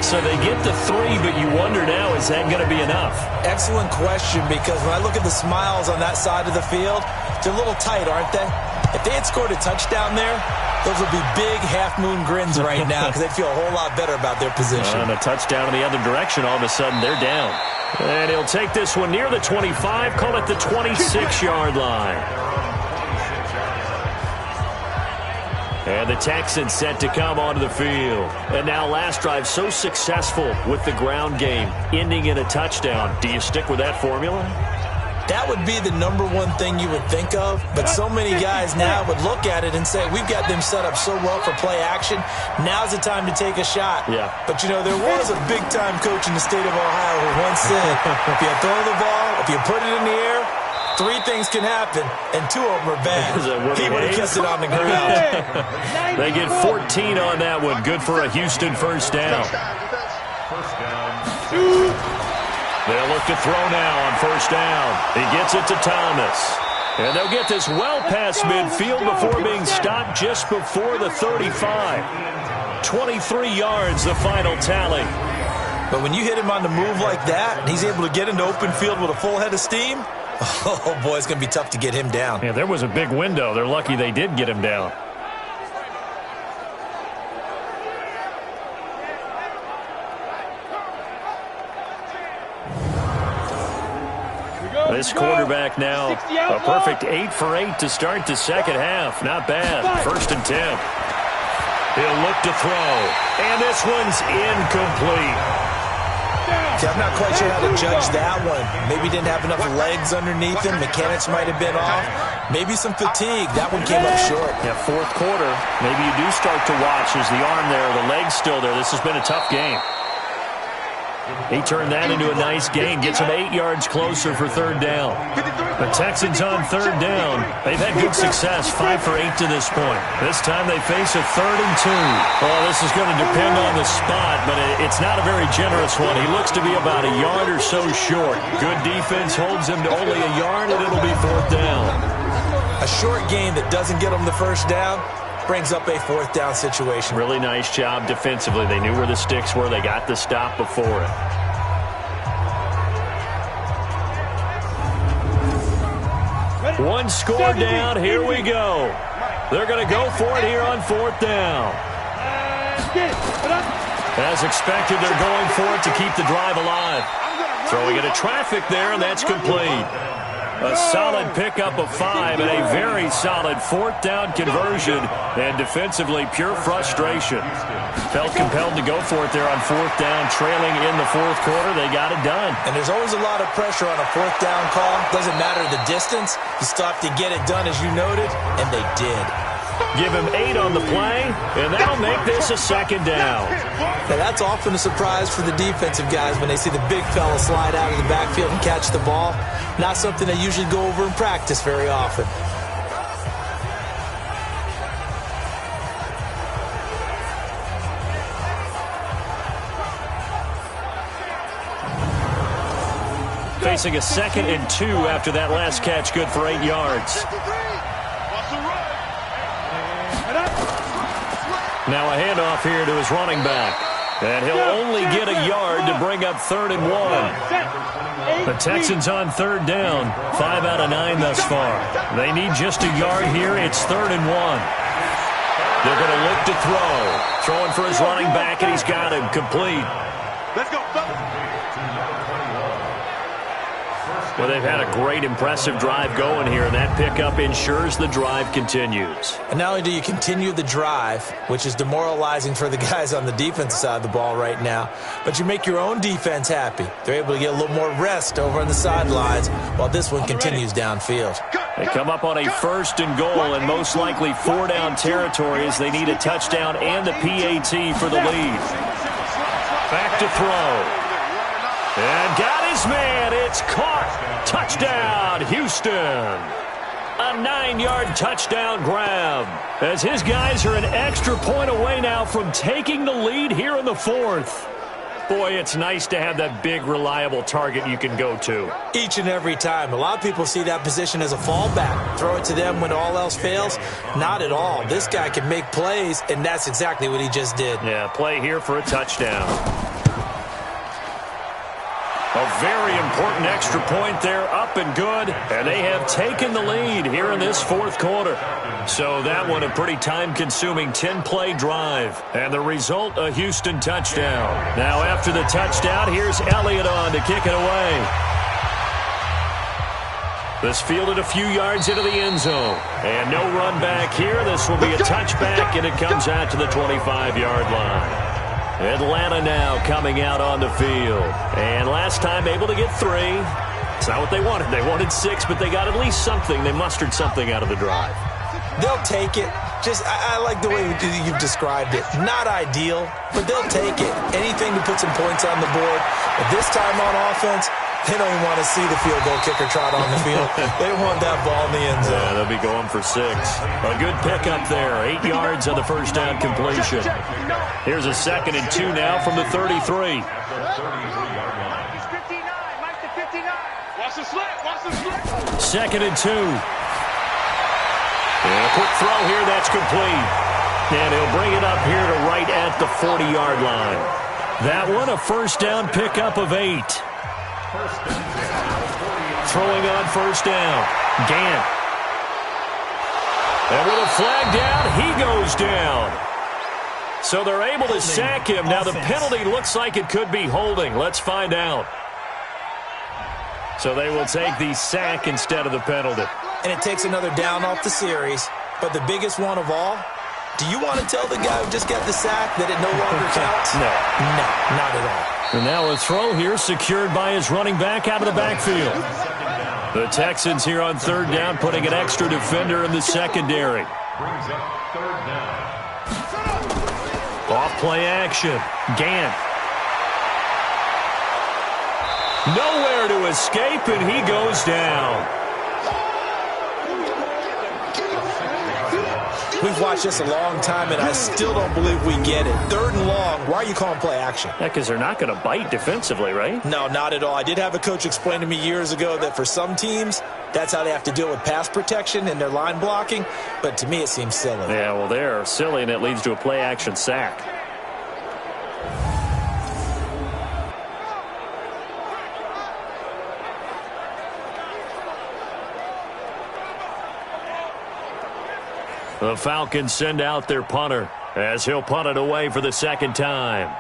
So they get the 3, but you wonder now, is that going to be enough? Excellent question, because when I look at the smiles on that side of the field, they're a little tight, aren't they? If they had scored a touchdown there, those would be big half-moon grins right now because they'd feel a whole lot better about their position. And a touchdown in the other direction, all of a sudden they're down. And he'll take this one near the 25, call it the 26-yard line. And the Texans set to come onto the field. And now last drive so successful with the ground game, ending in a touchdown. Do you stick with that formula? That would be the number one thing you would think of, but so many guys now would look at it and say, we've got them set up so well for play action, now's the time to take a shot. Yeah. But, you know, there was a big-time coach in the state of Ohio who once said, if you throw the ball, if you put it in the air, 3 things can happen, and 2 of them are bad. He would have kept it on the ground. They get 14 on that one. Good for a Houston first down. First down. They'll look to throw now on first down. He gets it to Thomas. And they'll get this well past midfield before being stopped just before the 35. 23 yards, the final tally. But when you hit him on the move like that, and he's able to get into open field with a full head of steam, oh, boy, it's going to be tough to get him down. Yeah, there was a big window. They're lucky they did get him down. This quarterback now, a perfect 8 for 8 to start the second half. Not bad. First and 10. He'll look to throw. And this one's incomplete. See, I'm not quite sure how to judge that one. Maybe he didn't have enough legs underneath him. Mechanics might have been off. Maybe some fatigue. That one came up short. Yeah, fourth quarter. Maybe you do start to watch. There's the arm there, the leg's still there. This has been a tough game. He turned that into a nice gain. Gets him 8 yards closer for third down. The Texans on third down. They've had good success, 5 for 8 to this point. This time they face a 3rd and 2. Well, this is going to depend on the spot, but it's not a very generous one. He looks to be about a yard or so short. Good defense holds him to only a yard, and it'll be 4th down. A short gain that doesn't get him the first down brings up a 4th down situation. Really nice job defensively. They knew where the sticks were. They got the stop before it. One score down. Here we go. They're going to go for it here on 4th down. As expected, they're going for it to keep the drive alive. Throwing into traffic there, and that's complete. A solid pickup of 5 and a very solid 4th down conversion. And defensively, pure frustration. Felt compelled to go for it there on 4th down, trailing in the 4th quarter. They got it done. And there's always a lot of pressure on a 4th down call. Doesn't matter the distance. You still have to get it done, as you noted, and they did. Give him 8 on the play, and that'll make this a 2nd down. Now, that's often a surprise for the defensive guys when they see the big fella slide out of the backfield and catch the ball. Not something they usually go over in practice very often. Facing a 2nd and 2 after that last catch, good for 8 yards. Now a handoff here to his running back. And he'll only get a yard to bring up 3rd and 1. The Texans on 3rd down, 5 out of 9 thus far. They need just a yard here. It's 3rd and 1. They're going to look to throw. Throwing for his running back, and he's got him complete. Let's go. Well, they've had a great, impressive drive going here, and that pickup ensures the drive continues. And not only do you continue the drive, which is demoralizing for the guys on the defensive side of the ball right now, but you make your own defense happy. They're able to get a little more rest over on the sidelines while this one continues downfield. They come up on a 1st and goal, and most likely 4-down territory as they need a touchdown and a PAT for the lead. Back to throw. And got his man. It's caught. Touchdown, Houston. A 9-yard touchdown grab. As his guys are an extra point away now from taking the lead here in the 4th. Boy, it's nice to have that big, reliable target you can go to. Each and every time. A lot of people see that position as a fallback. Throw it to them when all else fails. Not at all. This guy can make plays, and that's exactly what he just did. Yeah, play here for a touchdown. A very important extra point there, up and good. And they have taken the lead here in this 4th quarter. So that one a pretty time-consuming 10-play drive. And the result, a Houston touchdown. Now after the touchdown, here's Elliott on to kick it away. This fielded a few yards into the end zone. And no run back here. This will be a touchback, and it comes out to the 25-yard line. Atlanta now coming out on the field. And last time able to get 3. It's not what they wanted. They wanted 6, but they got at least something. They mustered something out of the drive. They'll take it. I like the way you've described it. Not ideal, but they'll take it. Anything to put some points on the board. But this time on offense, they don't even want to see the field goal kicker trot on the field. They want that ball in the end zone. Yeah, they'll be going for 6. A good pickup there. 8 yards on the first down completion. Here's a 2nd and 2 now from the 33. Watch the slant. Watch the slant. 2nd and 2. And a quick throw here. That's complete. And he'll bring it up here to right at the 40-yard line. That one a first down pickup of 8. Throwing on first down. Gant. And with a flag down, he goes down. So they're able to sack him. Now the penalty looks like it could be holding. Let's find out. So they will take the sack instead of the penalty. And it takes another down off the series. But the biggest one of all, do you want to tell the guy who just got the sack that it no longer counts? No. No, not at all. And now a throw here secured by his running back out of the backfield. The Texans here on 3rd down putting an extra defender in the secondary. Brings up 3rd down. Off play action. Gant. Nowhere to escape, and he goes down. We've watched this a long time, and I still don't believe we get it. 3rd and long. Why are you calling play action? Yeah, because they're not going to bite defensively, right? No, not at all. I did have a coach explain to me years ago that for some teams, that's how they have to deal with pass protection and their line blocking. But to me, it seems silly. Yeah, well, they're silly, and it leads to a play action sack. The Falcons send out their punter as he'll punt it away for the 2nd time.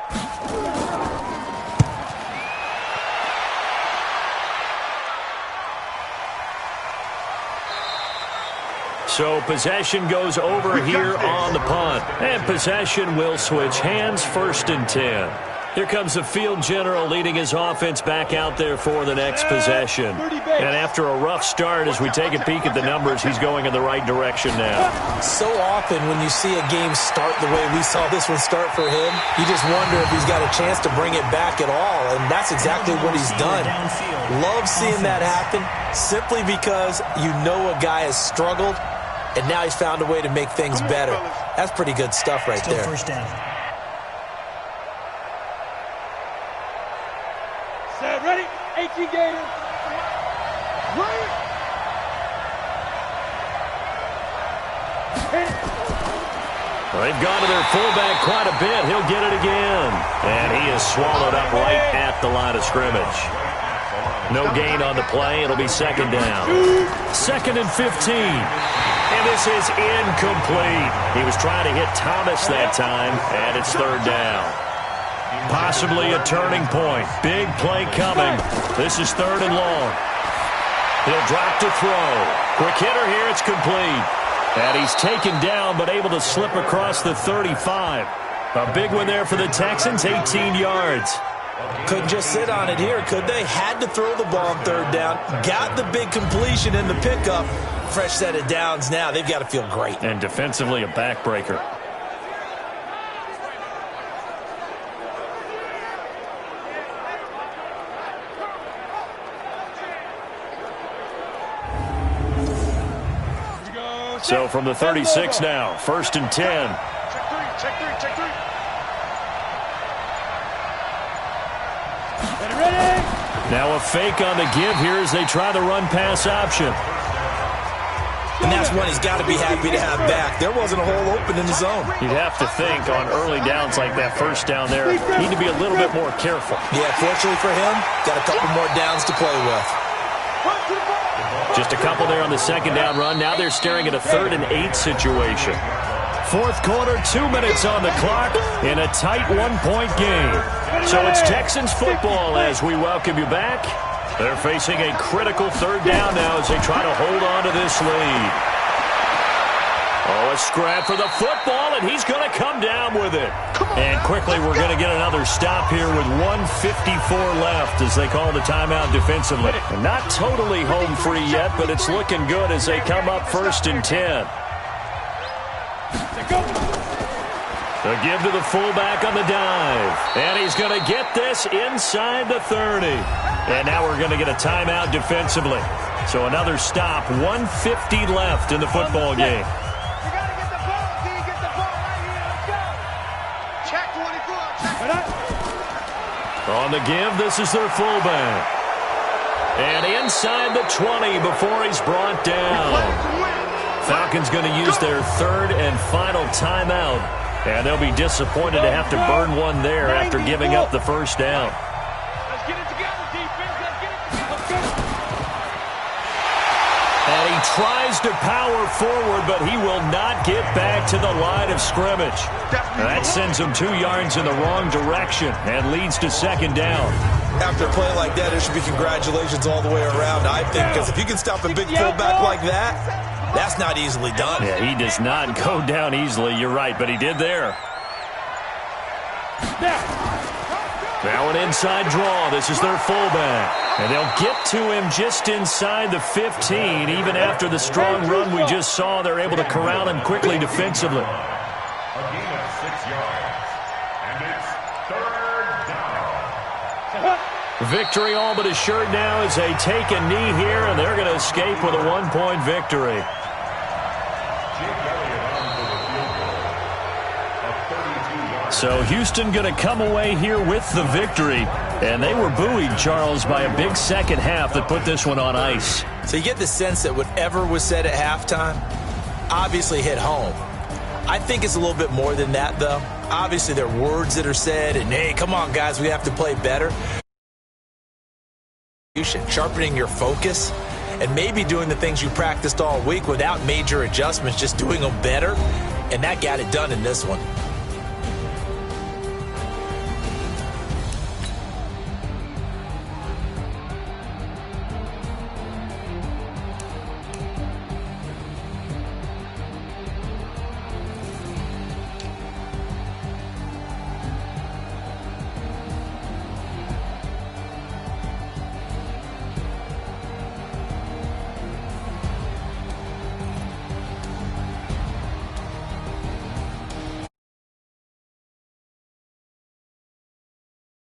So possession goes over here on the punt. And possession will switch hands, 1st and 10. Here comes the field general leading his offense back out there for the next possession. And after a rough start, as we take a peek at the numbers, he's going in the right direction now. So often when you see a game start the way we saw this one start for him, you just wonder if he's got a chance to bring it back at all. And that's exactly what he's done. Love seeing that happen simply because you know a guy has struggled, and now he's found a way to make things better. That's pretty good stuff right there. First down. Ready? 18 Gators. Right. Well, they've gone to their fullback quite a bit. He'll get it again. And he is swallowed up right at the line of scrimmage. No gain on the play. It'll be second down. 2nd and 15. And this is incomplete. He was trying to hit Thomas that time, and it's 3rd down. Possibly a turning point. Big play coming. This is 3rd and long. He'll drop to throw. Quick hitter here. It's complete. And he's taken down, but able to slip across the 35. A big one there for the Texans, 18 yards. Couldn't just sit on it here, could they? Had to throw the ball on 3rd down. Got the big completion in the pickup. Fresh set of downs now. They've got to feel great. And defensively, a backbreaker. So from the 36 now, 1st and 10. Check three. Now a fake on the give here as they try the run-pass option. And that's one he's got to be happy to have back. There wasn't a hole open in the zone. You'd have to think on early downs like that 1st down there, need to be a little bit more careful. Yeah, fortunately for him, got a couple more downs to play with. Just a couple there on the 2nd down run. Now they're staring at a 3rd and 8 situation. 4th quarter, 2 minutes on the clock in a tight 1-point game. So it's Texans football as we welcome you back. They're facing a critical 3rd down now as they try to hold on to this lead. Oh, a scrap for the football, and he's going to come down with it. And quickly we're going to get another stop here with 1:54 left as they call the timeout defensively. Not totally home free yet, but it's looking good as they come up 1st and 10. The give to the fullback on the dive. And he's going to get this inside the 30. And now we're going to get a timeout defensively. So another stop, 1:50 left in the football game. You got to get the ball. See, you get the ball right here. Let's go. Check 24. Check. On the give, this is their fullback. And inside the 20 before he's brought down. Falcons going to use their 3rd and final timeout. And they'll be disappointed to have to burn one there after giving up the 1st down. Let's get it together, defense. Let's get it together. And he tries to power forward, but he will not get back to the line of scrimmage. That sends him 2 yards in the wrong direction and leads to 2nd down. After a play like that, there should be congratulations all the way around, I think, because if you can stop a big fullback like that, that's not easily done. Yeah, he does not go down easily. You're right, but he did there. Now an inside draw. This is their fullback. And they'll get to him just inside the 15. Even after the strong run we just saw, they're able to corral him quickly defensively. A gain of 6 yards. And it's 3rd down. Victory all but assured now as they take a knee here, and they're going to escape with a 1-point victory. So Houston going to come away here with the victory. And they were buoyed, Charles, by a big 2nd half that put this one on ice. So you get the sense that whatever was said at halftime obviously hit home. I think it's a little bit more than that, though. Obviously, there are words that are said, and, hey, come on, guys, we have to play better. Sharpening your focus and maybe doing the things you practiced all week without major adjustments, just doing them better, and that got it done in this one.